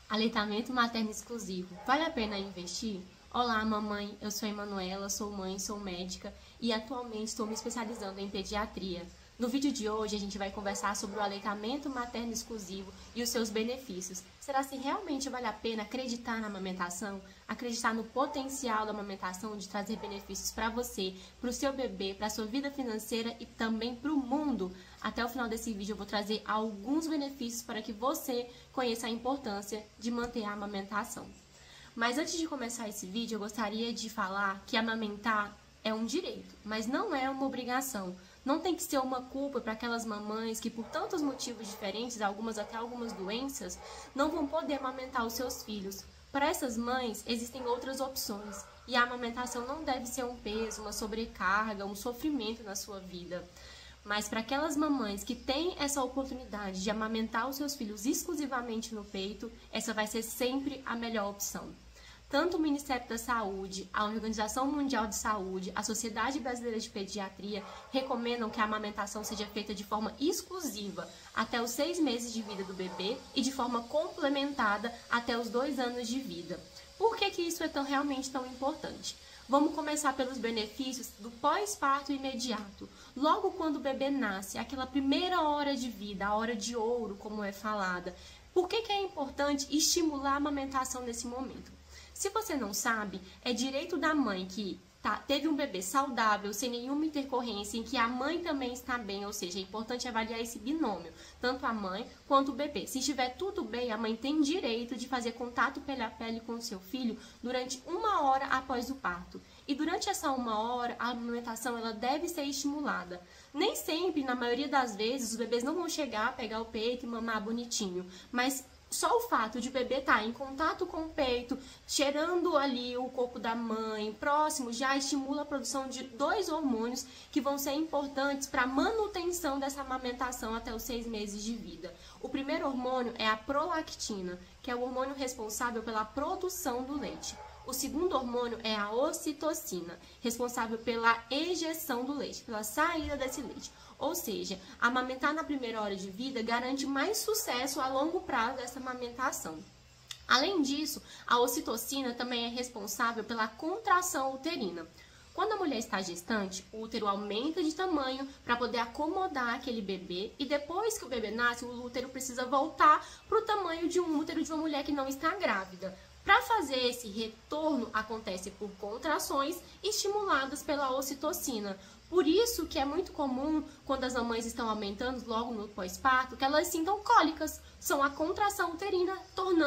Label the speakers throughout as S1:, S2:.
S1: Aleitamento materno exclusivo. Vale a pena investir? Olá, mamãe. Eu sou Emanuela, sou mãe, sou médica e atualmente estou me especializando em pediatria. No vídeo de hoje, a gente vai conversar sobre o aleitamento materno exclusivo e os seus benefícios. Será se realmente vale a pena acreditar na amamentação? Acreditar no potencial da amamentação de trazer benefícios para você, para o seu bebê, para a sua vida financeira e também para o mundo? Até o final desse vídeo eu vou trazer alguns benefícios para que você conheça a importância de manter a amamentação. Mas antes de começar esse vídeo, eu gostaria de falar que amamentar é um direito, mas não é uma obrigação. Não tem que ser uma culpa para aquelas mamães que, por tantos motivos diferentes, até algumas doenças, não vão poder amamentar os seus filhos. Para essas mães, existem outras opções. E a amamentação não deve ser um peso, uma sobrecarga, um sofrimento na sua vida. Mas para aquelas mamães que têm essa oportunidade de amamentar os seus filhos exclusivamente no peito, essa vai ser sempre a melhor opção. Tanto o Ministério da Saúde, a Organização Mundial de Saúde, a Sociedade Brasileira de Pediatria recomendam que a amamentação seja feita de forma exclusiva até os 6 meses de vida do bebê e de forma complementada até os 2 anos de vida. Por que isso é realmente tão importante? Vamos começar pelos benefícios do pós-parto imediato. Logo quando o bebê nasce, aquela primeira hora de vida, a hora de ouro, como é falada. Por que é importante estimular a amamentação nesse momento? Se você não sabe, é direito da mãe que teve um bebê saudável, sem nenhuma intercorrência, em que a mãe também está bem, ou seja, é importante avaliar esse binômio, tanto a mãe quanto o bebê. Se estiver tudo bem, a mãe tem direito de fazer contato pele a pele com o seu filho durante 1 hora após o parto. E durante essa 1 hora, a amamentação ela deve ser estimulada. Nem sempre, na maioria das vezes, os bebês não vão chegar, pegar o peito e mamar bonitinho, mas só o fato de o bebê estar em contato com o peito, cheirando ali o corpo da mãe, próximo, já estimula a produção de 2 hormônios que vão ser importantes para a manutenção dessa amamentação até os 6 meses de vida. O primeiro hormônio é a prolactina, que é o hormônio responsável pela produção do leite. O segundo hormônio é a ocitocina, responsável pela ejeção do leite, pela saída desse leite. Ou seja, amamentar na primeira hora de vida garante mais sucesso a longo prazo dessa amamentação. Além disso, a ocitocina também é responsável pela contração uterina. Quando a mulher está gestante, o útero aumenta de tamanho para poder acomodar aquele bebê e depois que o bebê nasce, o útero precisa voltar para o tamanho de um útero de uma mulher que não está grávida. Para fazer esse retorno, acontece por contrações estimuladas pela ocitocina. Por isso que é muito comum, quando as mamães estão aumentando logo no pós-parto, que elas sintam cólicas. São a contração uterina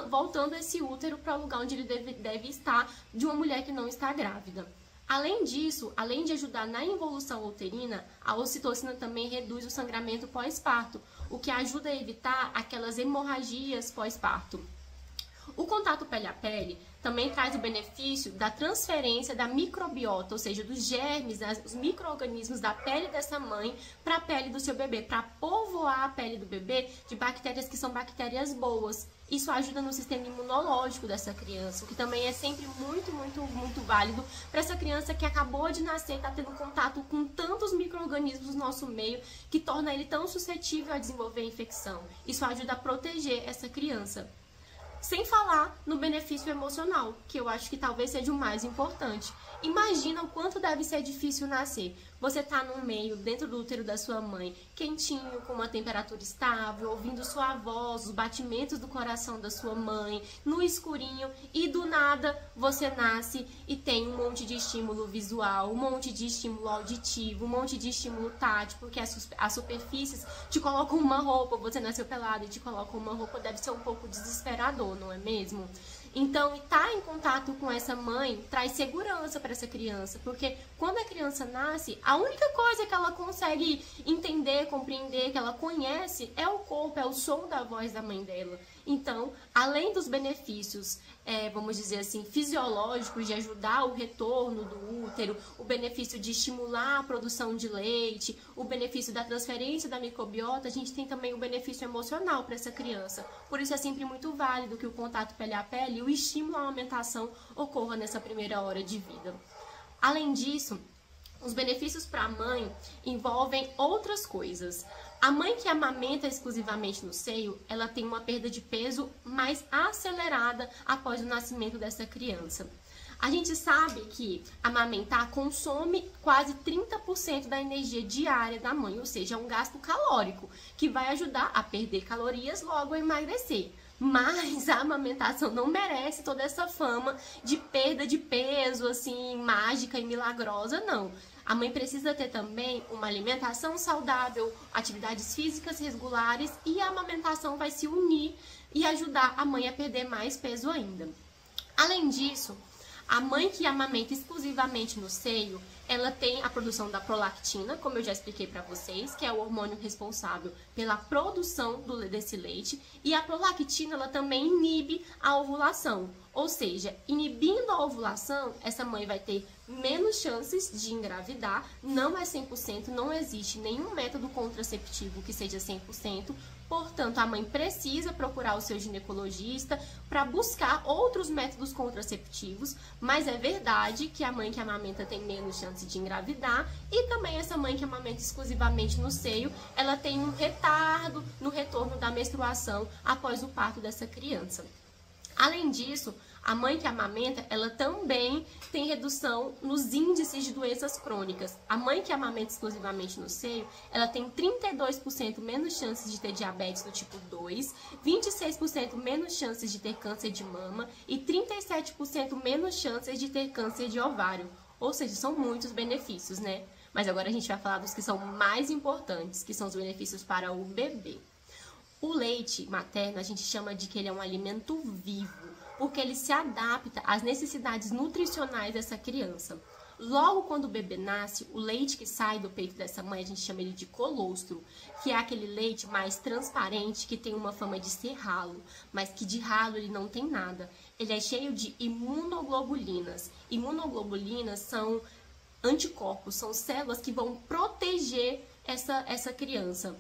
S1: voltando esse útero para o lugar onde ele deve estar de uma mulher que não está grávida. Além disso, além de ajudar na involução uterina, a ocitocina também reduz o sangramento pós-parto, o que ajuda a evitar aquelas hemorragias pós-parto. O contato pele a pele também traz o benefício da transferência da microbiota, ou seja, dos germes, os micro-organismos da pele dessa mãe para a pele do seu bebê, para povoar a pele do bebê de bactérias que são bactérias boas. Isso ajuda no sistema imunológico dessa criança, o que também é sempre muito válido para essa criança que acabou de nascer, está tendo contato com tantos micro-organismos no nosso meio, que torna ele tão suscetível a desenvolver infecção. Isso ajuda a proteger essa criança. Sem falar no benefício emocional, que eu acho que talvez seja o mais importante. Imagina o quanto deve ser difícil nascer. Você tá num meio, dentro do útero da sua mãe, quentinho, com uma temperatura estável, ouvindo sua voz, os batimentos do coração da sua mãe, no escurinho, e do nada você nasce e tem um monte de estímulo visual, um monte de estímulo auditivo, um monte de estímulo tátil, porque as superfícies te colocam uma roupa, você nasceu pelado e te colocam uma roupa, deve ser um pouco desesperador, não é mesmo? Então, estar em contato com essa mãe traz segurança para essa criança, porque quando a criança nasce, a única coisa que ela consegue entender, compreender, que ela conhece, é o corpo, é o som da voz da mãe dela. Então, além dos benefícios, vamos dizer assim, fisiológicos de ajudar o retorno do útero, o benefício de estimular a produção de leite, o benefício da transferência da microbiota, a gente tem também o benefício emocional para essa criança. Por isso é sempre muito válido que o contato pele a pele e o estímulo à amamentação ocorra nessa primeira hora de vida. Além disso, Os benefícios para a mãe envolvem outras coisas. A mãe que amamenta exclusivamente no seio, ela tem uma perda de peso mais acelerada após o nascimento dessa criança. A gente sabe que amamentar consome quase 30% da energia diária da mãe, ou seja, é um gasto calórico, que vai ajudar a perder calorias, logo a emagrecer. Mas a amamentação não merece toda essa fama de perda de peso, assim, mágica e milagrosa, não. A mãe precisa ter também uma alimentação saudável, atividades físicas regulares, e a amamentação vai se unir e ajudar a mãe a perder mais peso ainda. Além disso, a mãe que amamenta exclusivamente no seio, ela tem a produção da prolactina, como eu já expliquei para vocês, que é o hormônio responsável pela produção desse leite. E a prolactina, ela também inibe a ovulação. Ou seja, inibindo a ovulação, essa mãe vai ter menos chances de engravidar. Não é 100%, não existe nenhum método contraceptivo que seja 100%. Portanto, a mãe precisa procurar o seu ginecologista para buscar outros métodos contraceptivos, mas é verdade que a mãe que amamenta tem menos chance de engravidar, e também essa mãe que amamenta exclusivamente no seio, ela tem um retardo no retorno da menstruação após o parto dessa criança. Além disso, a mãe que amamenta, ela também tem redução nos índices de doenças crônicas. A mãe que amamenta exclusivamente no seio, ela tem 32% menos chances de ter diabetes do tipo 2, 26% menos chances de ter câncer de mama e 37% menos chances de ter câncer de ovário. Ou seja, são muitos benefícios, né? Mas agora a gente vai falar dos que são mais importantes, que são os benefícios para o bebê. O leite materno, a gente chama de que ele é um alimento vivo, porque ele se adapta às necessidades nutricionais dessa criança. Logo quando o bebê nasce, o leite que sai do peito dessa mãe, a gente chama ele de colostro, que é aquele leite mais transparente, que tem uma fama de ser ralo, mas que de ralo ele não tem nada. Ele é cheio de imunoglobulinas. Imunoglobulinas são anticorpos, são células que vão proteger essa criança.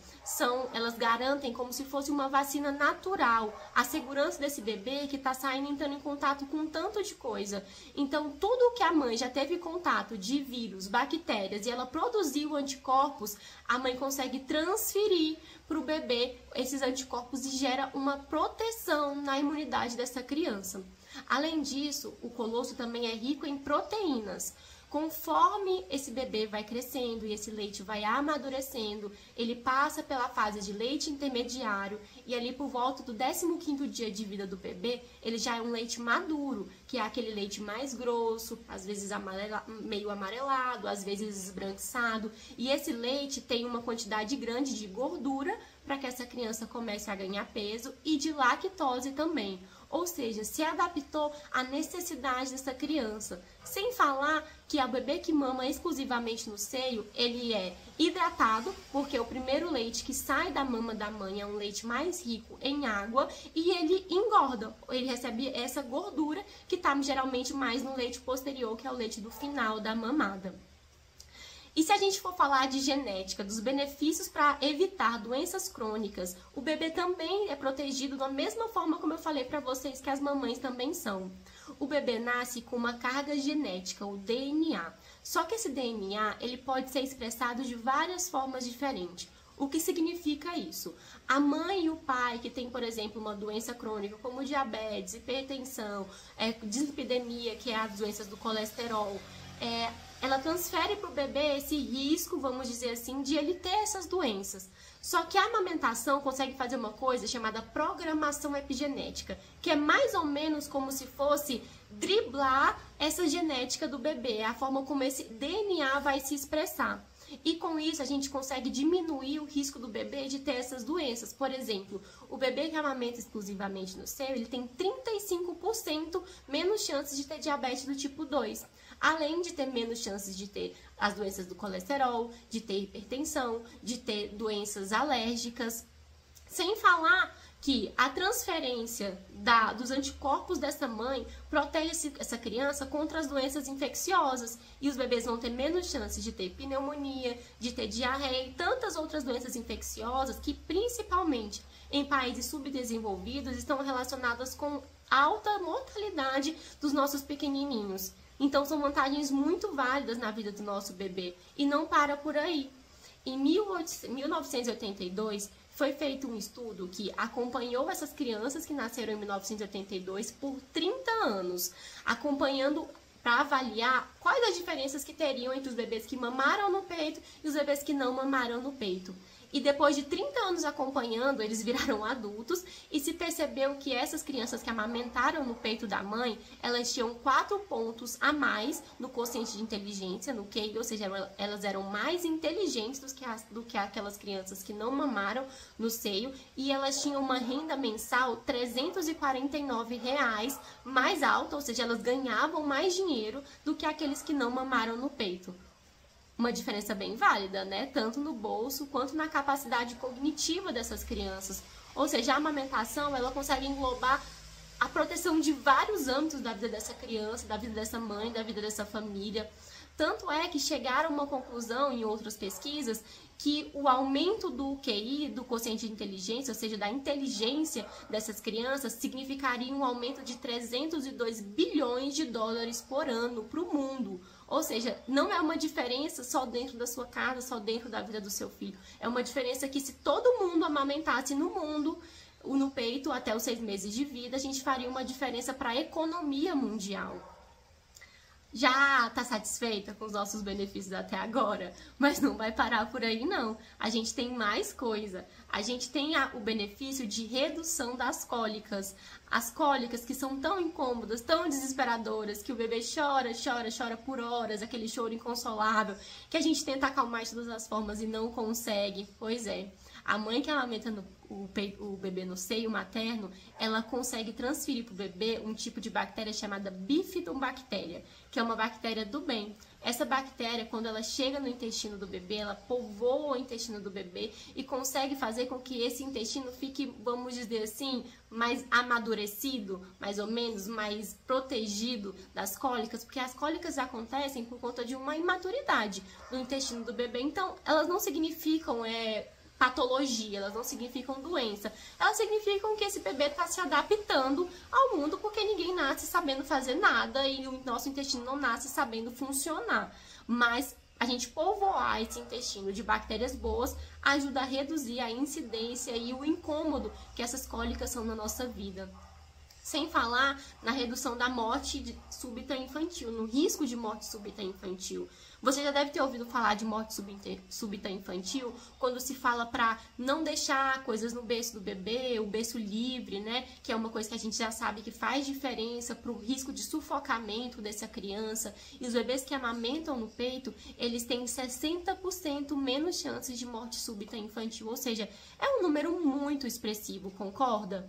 S1: Elas garantem como se fosse uma vacina natural, a segurança desse bebê que está saindo, entrando em contato com tanto de coisa. Então, tudo que a mãe já teve contato de vírus, bactérias, e ela produziu anticorpos, a mãe consegue transferir para o bebê esses anticorpos e gera uma proteção na imunidade dessa criança. Além disso, o colostro também é rico em proteínas. Conforme esse bebê vai crescendo e esse leite vai amadurecendo, ele passa pela fase de leite intermediário e ali por volta do 15º dia de vida do bebê, ele já é um leite maduro, que é aquele leite mais grosso, às vezes meio amarelado, às vezes esbranquiçado. E esse leite tem uma quantidade grande de gordura para que essa criança comece a ganhar peso e de lactose também. Ou seja, se adaptou à necessidade dessa criança. Sem falar que o bebê que mama exclusivamente no seio, ele é hidratado, porque o primeiro leite que sai da mama da mãe é um leite mais rico em água, e ele engorda, ele recebe essa gordura que está geralmente mais no leite posterior, que é o leite do final da mamada. E se a gente for falar de genética, dos benefícios para evitar doenças crônicas, o bebê também é protegido da mesma forma como eu falei para vocês que as mamães também são. O bebê nasce com uma carga genética, o DNA. Só que esse DNA, ele pode ser expressado de várias formas diferentes. O que significa isso? A mãe e o pai que tem, por exemplo, uma doença crônica como diabetes, hipertensão, dislipidemia, que é as doenças do colesterol, ela transfere para o bebê esse risco, vamos dizer assim, de ele ter essas doenças. Só que a amamentação consegue fazer uma coisa chamada programação epigenética, que é mais ou menos como se fosse driblar essa genética do bebê, a forma como esse DNA vai se expressar. E com isso a gente consegue diminuir o risco do bebê de ter essas doenças. Por exemplo, o bebê que amamenta exclusivamente no seio, ele tem 35% menos chances de ter diabetes do tipo 2. Além de ter menos chances de ter as doenças do colesterol, de ter hipertensão, de ter doenças alérgicas. Sem falar que a transferência dos anticorpos dessa mãe protege essa criança contra as doenças infecciosas. E os bebês vão ter menos chances de ter pneumonia, de ter diarreia e tantas outras doenças infecciosas que, principalmente em países subdesenvolvidos, estão relacionadas com alta mortalidade dos nossos pequenininhos. Então são vantagens muito válidas na vida do nosso bebê e não para por aí. Em 1982, foi feito um estudo que acompanhou essas crianças que nasceram em 1982 por 30 anos, acompanhando para avaliar quais as diferenças que teriam entre os bebês que mamaram no peito e os bebês que não mamaram no peito. E depois de 30 anos acompanhando, eles viraram adultos e se percebeu que essas crianças que amamentaram no peito da mãe, elas tinham 4 pontos a mais no quociente de inteligência, no QI, ou seja, elas eram mais inteligentes do que aquelas crianças que não mamaram no seio, e elas tinham uma renda mensal R$ 349 mais alta, ou seja, elas ganhavam mais dinheiro do que aqueles que não mamaram no peito. Uma diferença bem válida, né? Tanto no bolso quanto na capacidade cognitiva dessas crianças. Ou seja, a amamentação, ela consegue englobar a proteção de vários âmbitos da vida dessa criança, da vida dessa mãe, da vida dessa família. Tanto é que chegaram a uma conclusão em outras pesquisas que o aumento do QI, do quociente de inteligência, ou seja, da inteligência dessas crianças, significaria um aumento de 302 bilhões de dólares por ano para o mundo. Ou seja, não é uma diferença só dentro da sua casa, só dentro da vida do seu filho. É uma diferença que se todo mundo amamentasse no mundo, no peito, até os 6 meses de vida, a gente faria uma diferença para a economia mundial. Já está satisfeita com os nossos benefícios até agora? Mas não vai parar por aí, não. A gente tem mais coisa. A gente tem o benefício de redução das cólicas. As cólicas que são tão incômodas, tão desesperadoras, que o bebê chora, chora, chora por horas, aquele choro inconsolável, que a gente tenta acalmar de todas as formas e não consegue. Pois é. A mãe que amamenta o bebê no seio materno, ela consegue transferir para o bebê um tipo de bactéria chamada bifidobactéria, que é uma bactéria do bem. Essa bactéria, quando ela chega no intestino do bebê, ela povoa o intestino do bebê e consegue fazer com que esse intestino fique, vamos dizer assim, mais amadurecido, mais ou menos, mais protegido das cólicas, porque as cólicas acontecem por conta de uma imaturidade do intestino do bebê. Então, elas não significam patologia, elas não significam doença, elas significam que esse bebê está se adaptando ao mundo, porque ninguém nasce sabendo fazer nada e o nosso intestino não nasce sabendo funcionar. Mas a gente povoar esse intestino de bactérias boas ajuda a reduzir a incidência e o incômodo que essas cólicas são na nossa vida. Sem falar na redução da morte súbita infantil, no risco de morte súbita infantil. Você já deve ter ouvido falar de morte súbita infantil quando se fala para não deixar coisas no berço do bebê, o berço livre, né? Que é uma coisa que a gente já sabe que faz diferença para o risco de sufocamento dessa criança. E os bebês que amamentam no peito, eles têm 60% menos chances de morte súbita infantil. Ou seja, é um número muito expressivo, concorda?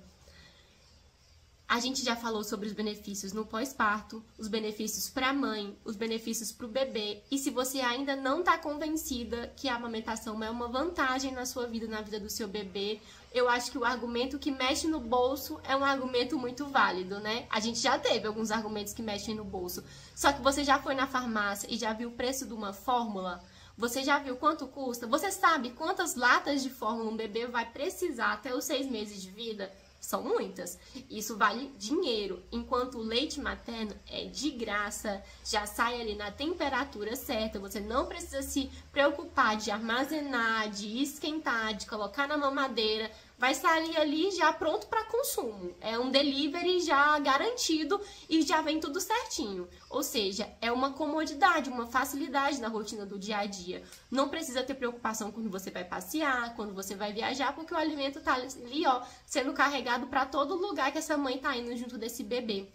S1: A gente já falou sobre os benefícios no pós-parto, os benefícios para a mãe, os benefícios para o bebê. E se você ainda não está convencida que a amamentação é uma vantagem na sua vida, na vida do seu bebê, eu acho que o argumento que mexe no bolso é um argumento muito válido, né? A gente já teve alguns argumentos que mexem no bolso. Só que você já foi na farmácia e já viu o preço de uma fórmula? Você já viu quanto custa? Você sabe quantas latas de fórmula um bebê vai precisar até os 6 meses de vida? São muitas. Isso vale dinheiro, enquanto o leite materno é de graça, já sai ali na temperatura certa, você não precisa se preocupar de armazenar, de esquentar, de colocar na mamadeira, vai sair ali já pronto para consumo. É um delivery já garantido e já vem tudo certinho. Ou seja, é uma comodidade, uma facilidade na rotina do dia a dia. Não precisa ter preocupação quando você vai passear, quando você vai viajar, porque o alimento tá ali, ó, sendo carregado para todo lugar que essa mãe tá indo junto desse bebê.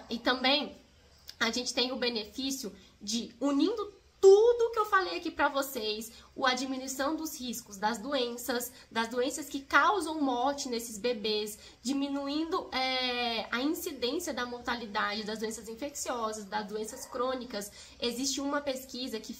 S1: E também a gente tem o benefício de, unindo tudo que eu falei aqui para vocês, a diminuição dos riscos das doenças que causam morte nesses bebês, diminuindo a incidência da mortalidade das doenças infecciosas, das doenças crônicas. Existe uma pesquisa que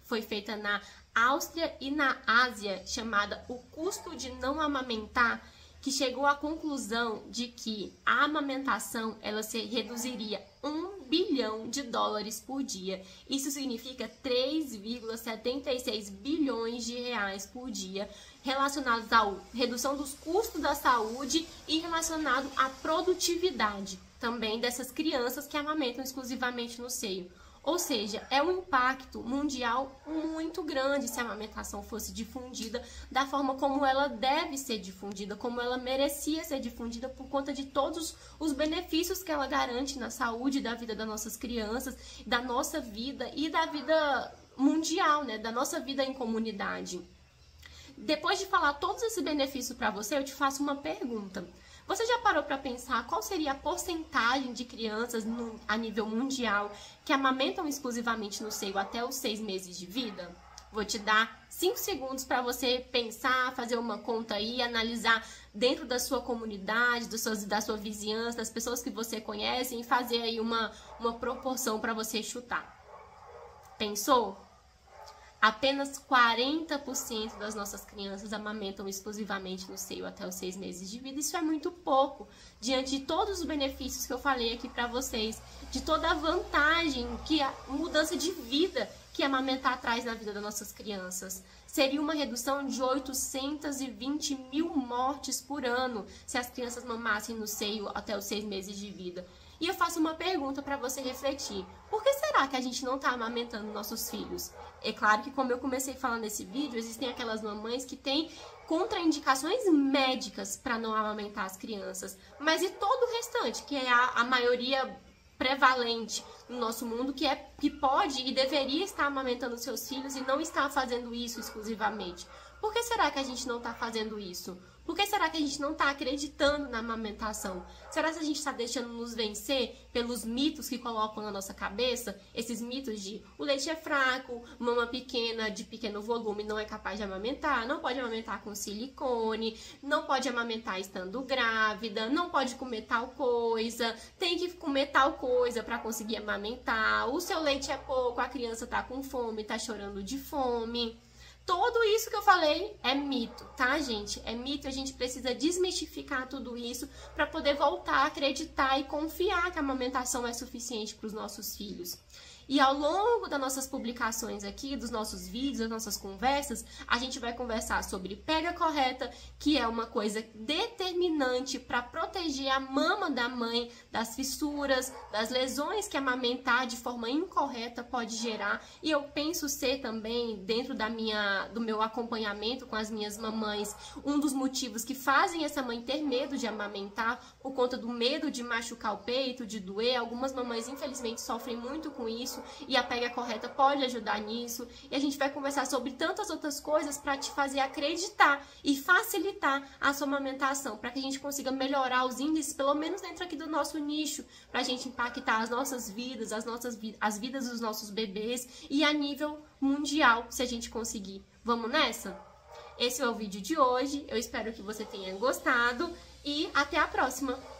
S1: foi feita na Áustria e na Ásia, chamada O Custo de Não Amamentar, que chegou à conclusão de que a amamentação ela se reduziria 1 bilhão de dólares por dia. Isso significa 3,76 bilhões de reais por dia, relacionados à redução dos custos da saúde e relacionado à produtividade também dessas crianças que amamentam exclusivamente no seio. Ou seja, é um impacto mundial muito grande se a amamentação fosse difundida da forma como ela deve ser difundida, como ela merecia ser difundida por conta de todos os benefícios que ela garante na saúde da vida das nossas crianças, da nossa vida e da vida mundial, né? Da nossa vida em comunidade. Depois de falar todos esses benefícios para você, eu te faço uma pergunta. Você já parou para pensar qual seria a porcentagem de crianças a nível mundial que amamentam exclusivamente no seio até os 6 meses de vida? Vou te dar 5 segundos para você pensar, fazer uma conta aí, analisar dentro da sua comunidade, da sua vizinhança, das pessoas que você conhece e fazer aí uma proporção para você chutar. Pensou? Apenas 40% das nossas crianças amamentam exclusivamente no seio até os 6 meses de vida. Isso é muito pouco, diante de todos os benefícios que eu falei aqui para vocês, de toda a vantagem, que a mudança de vida que amamentar traz na vida das nossas crianças. Seria uma redução de 820 mil mortes por ano se as crianças mamassem no seio até os 6 meses de vida. E eu faço uma pergunta para você refletir. Por que será que a gente não está amamentando nossos filhos? É claro que, como eu comecei falando nesse vídeo, existem aquelas mamães que têm contraindicações médicas para não amamentar as crianças. Mas e todo o restante, que é a maioria prevalente no nosso mundo, que pode e deveria estar amamentando seus filhos e não está fazendo isso exclusivamente? Por que será que a gente não está fazendo isso? Por que será que a gente não está acreditando na amamentação? Será que a gente está deixando nos vencer pelos mitos que colocam na nossa cabeça? Esses mitos de o leite é fraco, mama pequena, de pequeno volume, não é capaz de amamentar, não pode amamentar com silicone, não pode amamentar estando grávida, não pode comer tal coisa, tem que comer tal coisa para conseguir amamentar, o seu leite é pouco, a criança está com fome, está chorando de fome. Tudo isso que eu falei é mito, tá, gente? É mito, a gente precisa desmistificar tudo isso para poder voltar a acreditar e confiar que a amamentação é suficiente para os nossos filhos. E ao longo das nossas publicações aqui, dos nossos vídeos, das nossas conversas, a gente vai conversar sobre pega correta, que é uma coisa determinante para proteger a mama da mãe das fissuras, das lesões que amamentar de forma incorreta pode gerar. E eu penso ser também, dentro do meu acompanhamento com as minhas mamães, um dos motivos que fazem essa mãe ter medo de amamentar, por conta do medo de machucar o peito, de doer. Algumas mamães, infelizmente, sofrem muito com isso. E a pega correta pode ajudar nisso. E a gente vai conversar sobre tantas outras coisas para te fazer acreditar e facilitar a sua amamentação, para que a gente consiga melhorar os índices, pelo menos dentro aqui do nosso nicho, para a gente impactar as nossas vidas, as vidas dos nossos bebês e a nível mundial, se a gente conseguir. Vamos nessa? Esse é o vídeo de hoje. Eu espero que você tenha gostado e até a próxima!